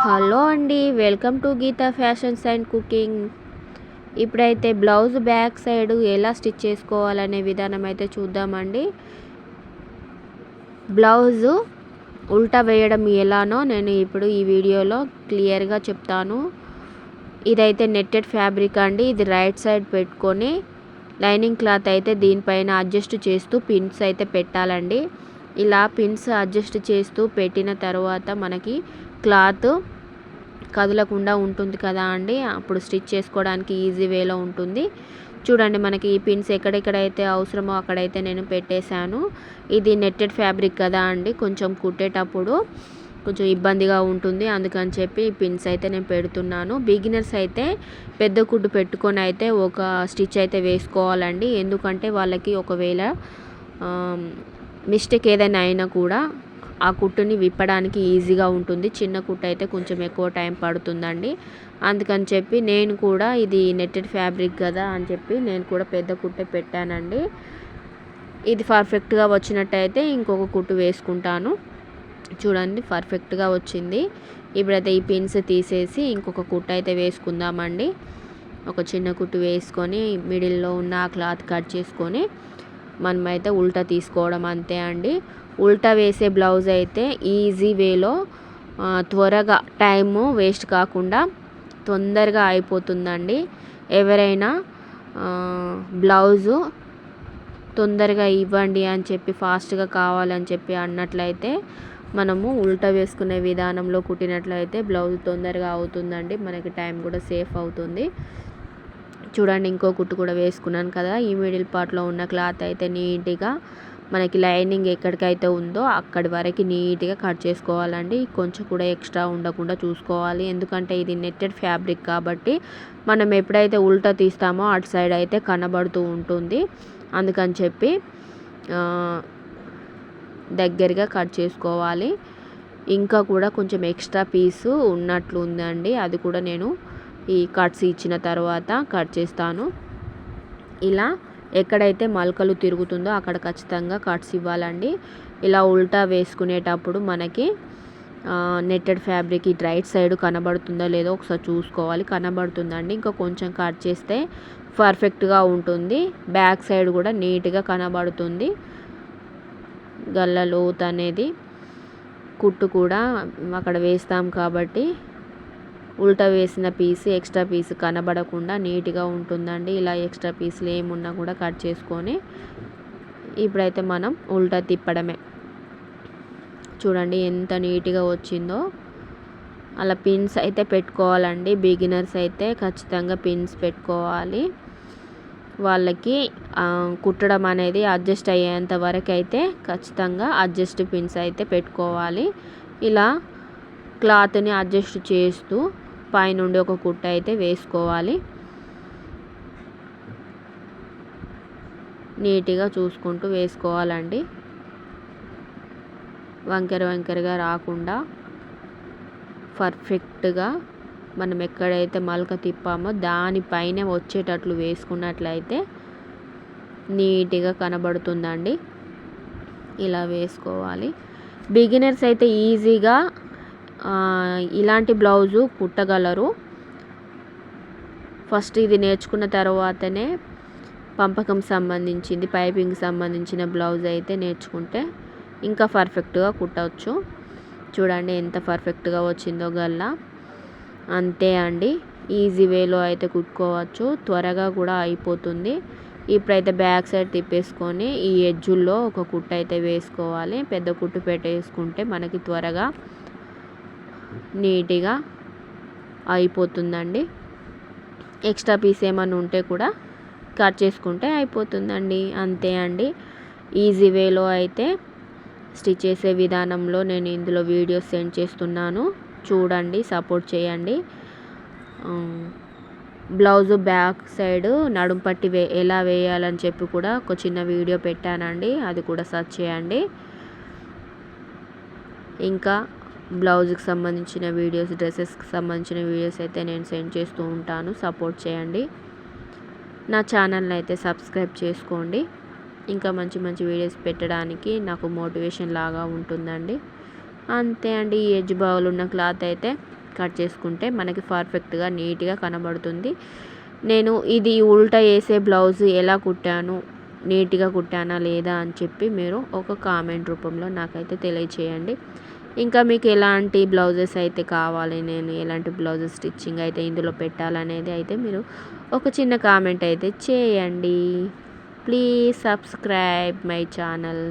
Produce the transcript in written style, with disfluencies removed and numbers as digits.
Hello అండి, welcome to Geetha fashions and cooking. ఇప్పుడైతే blouse back side ఎలా స్టిచ్ చేసుకోవాలనే విధానం అయితే చూద్దామండి. బ్లౌజు ఉల్టా వేయడం ఎలానో నేను ఇప్పుడు ఈ వీడియోలో క్లియర్గా చెప్తాను. ఇదైతే నెట్టెడ్ ఫ్యాబ్రిక్ అండి. ఇది రైట్ సైడ్ పెట్టుకొని లైనింగ్ క్లాత్ అయితే దీనిపైన అడ్జస్ట్ చేస్తూ పిన్స్ అయితే పెట్టాలండి. ఇలా పిన్స్ అడ్జస్ట్ చేస్తూ పెట్టిన తర్వాత మనకి క్లాత్ కదలకుండా ఉంటుంది కదా అండి, అప్పుడు స్టిచ్ చేసుకోవడానికి ఈజీ వేలో ఉంటుంది. చూడండి, మనకి ఈ పిన్స్ ఎక్కడెక్కడైతే అవసరమో అక్కడైతే నేను పెట్టేశాను. ఇది నెట్టెడ్ ఫ్యాబ్రిక్ కదా అండి, కొంచెం కుట్టేటప్పుడు కొంచెం ఇబ్బందిగా ఉంటుంది, అందుకని చెప్పి ఈ పిన్స్ అయితే నేను పెడుతున్నాను. బిగినర్స్ అయితే పెద్ద కుట్టు పెట్టుకొని అయితే ఒక స్టిచ్ అయితే వేసుకోవాలండి. ఎందుకంటే వాళ్ళకి ఒకవేళ మిస్టేక్ ఏదైనా అయినా కూడా ఆ కుట్టుని విప్పడానికి ఈజీగా ఉంటుంది. చిన్న కుట్టు అయితే కొంచెం ఎక్కువ టైం పడుతుందండి. అందుకని చెప్పి నేను కూడా ఇది నెట్టెడ్ ఫ్యాబ్రిక్ కదా అని చెప్పి నేను కూడా పెద్ద కుట్టే పెట్టానండి. ఇది పర్ఫెక్ట్గా వచ్చినట్టయితే ఇంకొక కుట్టు వేసుకుంటాను. చూడండి, పర్ఫెక్ట్గా వచ్చింది. ఇప్పుడైతే ఈ పిన్స్ తీసేసి ఇంకొక కుట్టు అయితే వేసుకుందామండి. ఒక చిన్న కుట్టు వేసుకొని మిడిల్లో ఉన్న ఆ క్లాత్ కట్ చేసుకొని మనమైతే ఉల్టా తీసుకోవడం అంతే అండి. ఉల్టా వేసే బ్లౌజ్ అయితే ఈజీ వేలో త్వరగా టైము వేస్ట్ కాకుండా తొందరగా అయిపోతుందండి. ఎవరైనా బ్లౌజు తొందరగా ఇవ్వండి అని చెప్పి ఫాస్ట్గా కావాలని చెప్పి అన్నట్లయితే మనము ఉల్టా వేసుకునే విధానంలో కుట్టినట్లయితే బ్లౌజ్ తొందరగా అవుతుందండి. మనకి టైం కూడా సేఫ్ అవుతుంది. చూడండి, ఇంకో కుట్టు కూడా వేసుకున్నాను కదా. ఈ మిడిల్ పార్ట్లో ఉన్న క్లాత్ అయితే నీట్గా మనకి లైనింగ్ ఎక్కడికైతే ఉందో అక్కడి వరకు నీట్గా కట్ చేసుకోవాలండి. కొంచెం కూడా ఎక్స్ట్రా ఉండకుండా చూసుకోవాలి. ఎందుకంటే ఇది నెట్టెడ్ ఫ్యాబ్రిక్ కాబట్టి మనం ఎప్పుడైతే ఉల్టా తీస్తామో అటు సైడ్ అయితే కనబడుతూ ఉంటుంది. అందుకని చెప్పి దగ్గరగా కట్ చేసుకోవాలి. ఇంకా కూడా కొంచెం ఎక్స్ట్రా పీసు ఉన్నట్లు ఉందండి, అది కూడా నేను ఈ కట్స్ ఇచ్చిన తర్వాత కట్ చేస్తాను. ఇలా ఎక్కడైతే మలకలు తిరుగుతుందో అక్కడ ఖచ్చితంగా కట్స్ ఇవ్వాలండి. ఇలా ఉల్టా వేసుకునేటప్పుడు మనకి నెట్టెడ్ ఫ్యాబ్రిక్ ఇటు రైట్ సైడ్ కనబడుతుందో లేదో ఒకసారి చూసుకోవాలి. కనబడుతుందండి, ఇంకా కొంచెం కట్ చేస్తే పర్ఫెక్ట్గా ఉంటుంది. బ్యాక్ సైడ్ కూడా నీట్గా కనబడుతుంది. గల్ల లోత్ అనేది కుట్టు కూడా అక్కడ వేస్తాం కాబట్టి ఉల్టా వేసిన పీస్ ఎక్స్ట్రా పీస్ కనబడకుండా నీట్గా ఉంటుందండి. ఇలా ఎక్స్ట్రా పీసులు ఏమున్నా కూడా కట్ చేసుకొని ఇప్పుడైతే మనం ఉల్టా తిప్పడమే. చూడండి ఎంత నీట్గా వచ్చిందో. అలా పిన్స్ అయితే పెట్టుకోవాలండి. బిగినర్స్ అయితే ఖచ్చితంగా పిన్స్ పెట్టుకోవాలి. వాళ్ళకి కుట్టడం అనేది అడ్జస్ట్ అయ్యేంత వరకు అయితే ఖచ్చితంగా అడ్జస్ట్ పిన్స్ అయితే పెట్టుకోవాలి. ఇలా క్లాత్ని అడ్జస్ట్ చేస్తూ పైనుండి ఒక కుట్టు అయితే వేసుకోవాలి. నీట్గా చూసుకుంటూ వేసుకోవాలండి. వంకరగా రాకుండా పర్ఫెక్ట్గా మనం ఎక్కడైతే మలక తిప్పామో దానిపైనే వచ్చేటట్లు వేసుకున్నట్లయితే నీట్గా కనబడుతుందండి. ఇలా వేసుకోవాలి. బిగినర్స్ అయితే ఈజీగా ఇలాంటి బ్లౌజు కుట్టగలరు. ఫస్ట్ ఇది నేర్చుకున్న తర్వాతనే పంపకం సంబంధించింది, పైపింగ్ సంబంధించిన బ్లౌజ్ అయితే నేర్చుకుంటే ఇంకా పర్ఫెక్ట్గా కుట్టవచ్చు. చూడండి ఎంత పర్ఫెక్ట్గా వచ్చిందో గల్లా. అంతే అండి, ఈజీ వేలో అయితే కుట్టుకోవచ్చు, త్వరగా కూడా అయిపోతుంది. ఇప్పుడైతే బ్యాక్ సైడ్ తిప్పేసుకొని ఈ ఎడ్జుల్లో ఒక కుట్టు అయితే వేసుకోవాలి. పెద్ద కుట్టు పెట్టేసుకుంటే మనకి త్వరగా నీట్గా అయిపోతుందండి. ఎక్స్ట్రా పీస్ ఏమైనా ఉంటే కూడా కట్ చేసుకుంటే అయిపోతుందండి. అంతే అండి, ఈజీ వేలో అయితే స్టిచ్ చేసే విధానంలో నేను ఇందులో వీడియోస్ సెండ్ చేస్తున్నాను, చూడండి, సపోర్ట్ చేయండి. బ్లౌజు బ్యాక్ సైడ్ నడుం పట్టి ఎలా వేయాలని చెప్పి కూడా ఒక చిన్న వీడియో పెట్టానండి, అది కూడా సెర్చ్ చేయండి. ఇంకా బ్లౌజ్కి సంబంధించిన వీడియోస్, డ్రెస్సెస్కి సంబంధించిన వీడియోస్ అయితే నేను సెండ్ చేస్తూ ఉంటాను, సపోర్ట్ చేయండి. నా ఛానల్ని అయితే సబ్స్క్రైబ్ చేసుకోండి. ఇంకా మంచి మంచి వీడియోస్ పెట్టడానికి నాకు మోటివేషన్ లాగా ఉంటుందండి. అంతే అండి, ఈ ఎడ్జ్ బాగులు ఉన్న క్లాత్ అయితే కట్ చేసుకుంటే మనకి పర్ఫెక్ట్గా నీట్గా కనబడుతుంది. నేను ఇది ఉల్టా వేసే బ్లౌజ్ ఎలా కుట్టాను, నీట్గా కుట్టానా లేదా అని చెప్పి మీరు ఒక కామెంట్ రూపంలో నాకైతే తెలియచేయండి. ఇంకా మీకు ఎలాంటి బ్లౌజెస్ అయితే కావాలి, నేను ఎలాంటి బ్లౌజెస్ స్టిచ్చింగ్ అయితే ఇందులో పెట్టాలనేది అయితే మీరు ఒక చిన్న కామెంట్ అయితే చేయండి. Please subscribe my channel.